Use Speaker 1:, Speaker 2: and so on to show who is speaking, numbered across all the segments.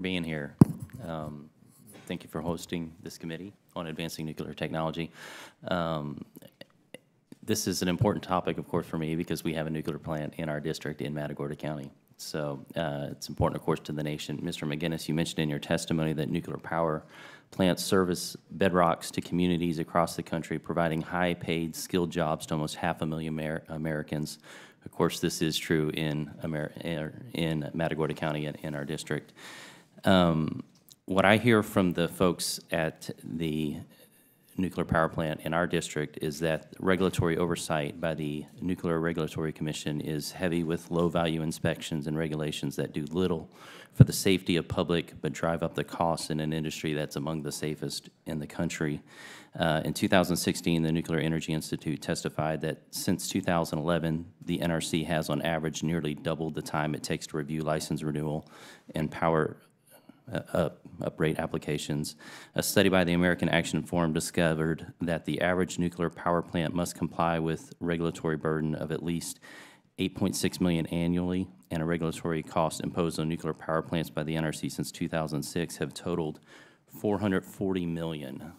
Speaker 1: being here. Um, Thank you for hosting this committee on advancing nuclear technology. Um, This is an important topic, of course, for me because we have a nuclear plant in our district in Matagorda County. So it's important, of course, to the nation. Mr. McGinnis, you mentioned in your testimony that nuclear power plants service bedrocks to communities across the country, providing high-paid, skilled jobs to almost 500,000 Americans. Of course, this is true in Matagorda County in our district. What I hear from the folks at the nuclear power plant in our district is that regulatory oversight by the Nuclear Regulatory Commission is heavy with low-value inspections and regulations that do little for the safety of public but drive up the costs in an industry that's among the safest in the country. In 2016, the Nuclear Energy Institute testified that since 2011, the NRC has on average nearly doubled the time it takes to review license renewal and power uprate applications. A study by the American Action Forum discovered that the average nuclear power plant must comply with regulatory burden of at least $8.6 million annually, and a regulatory cost imposed on nuclear power plants by the NRC since 2006 have totaled $440 million.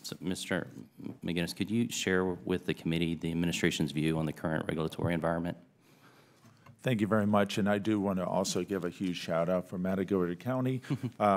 Speaker 1: So, Mr. McGinnis, could you share with the committee the administration's view on the current regulatory environment?
Speaker 2: Thank you very much, and I do want to also give a huge shout out for Matagorda County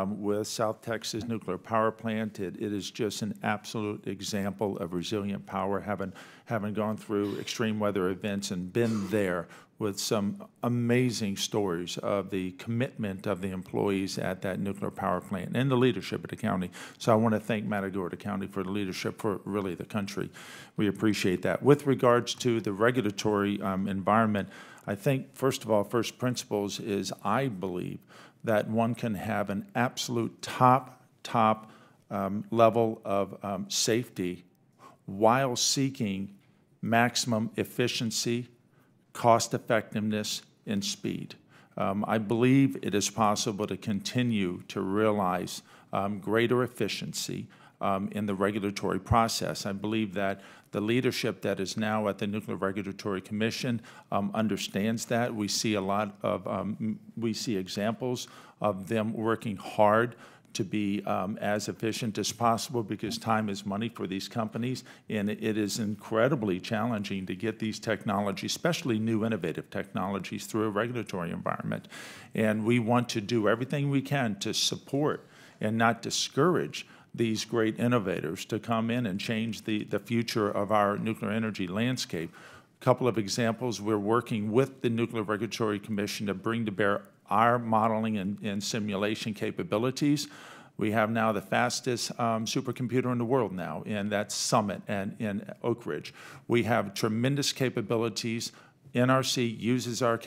Speaker 2: with South Texas Nuclear Power Plant. It is just an absolute example of resilient power, having gone through extreme weather events and been there with some amazing stories of the commitment of the employees at that nuclear power plant and the leadership of the county. So I want to thank Matagorda County for the leadership for really the country. We appreciate that. With regards to the regulatory environment, I think, first of all, first principles is I believe that one can have an absolute top level of safety while seeking maximum efficiency, cost effectiveness, and speed. I believe it is possible to continue to realize greater efficiency in the regulatory process. I believe that the leadership that is now at the Nuclear Regulatory Commission understands that. We see a lot of, we see examples of them working hard to be as efficient as possible because time is money for these companies, and it is incredibly challenging to get these technologies, especially new innovative technologies, through a regulatory environment. And we want to do everything we can to support and not discourage these great innovators to come in and change the future of our nuclear energy landscape. A couple of examples, we're working with the Nuclear Regulatory Commission to bring to bear our modeling and simulation capabilities. We have now the fastest supercomputer in the world now, and that's Summit and in Oak Ridge. We have tremendous capabilities. NRC uses our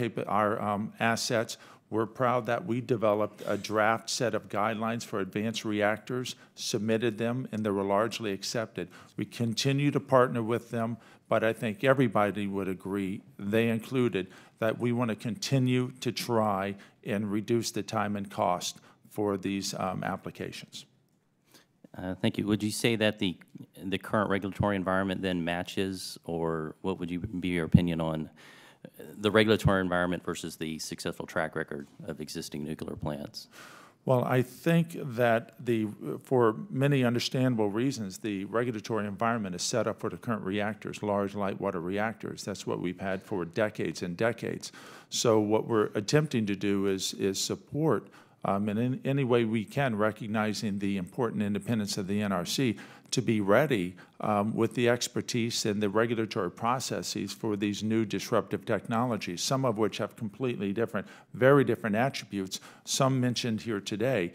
Speaker 2: assets. We're proud that we developed a draft set of guidelines for advanced reactors, submitted them, and they were largely accepted. We continue to partner with them, but I think everybody would agree, they included, that we want to continue to try and reduce the time and cost for these applications.
Speaker 1: Thank you. Would you say that the current regulatory environment then matches, or what would be your opinion on the regulatory environment versus the successful track record of existing nuclear plants?
Speaker 2: Well, I think that for many understandable reasons, the regulatory environment is set up for the current reactors, large light water reactors. That's what we've had for decades and decades. So what we're attempting to do is support in any way we can, recognizing the important independence of the NRC, to be ready with the expertise and the regulatory processes for these new disruptive technologies, some of which have completely different, very different attributes, some mentioned here today.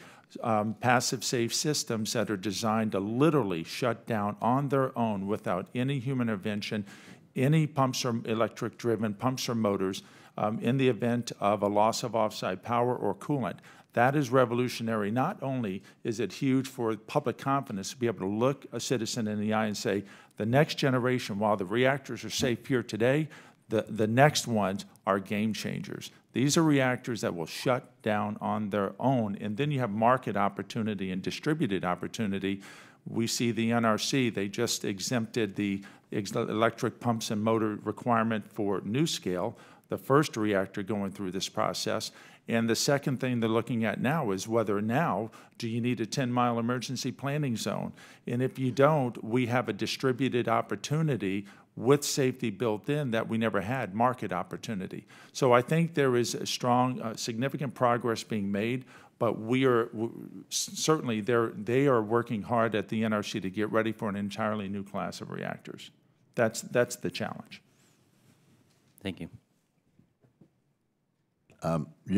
Speaker 2: Passive safe systems that are designed to literally shut down on their own without any human intervention, any pumps or electric-driven pumps or motors in the event of a loss of offsite power or coolant. That is revolutionary. Not only is it huge for public confidence to be able to look a citizen in the eye and say, the next generation, while the reactors are safe here today, the next ones are game changers. These are reactors that will shut down on their own, and then you have market opportunity and distributed opportunity. We see the NRC, they just exempted the electric pumps and motor requirement for NuScale, the first reactor going through this process. And the second thing they're looking at now is whether now do you need a 10-mile emergency planning zone? And if you don't, we have a distributed opportunity with safety built in that we never had, market opportunity. So I think there is a strong, significant progress being made, but certainly they are working hard at the NRC to get ready for an entirely new class of reactors. That's the challenge.
Speaker 1: Thank you.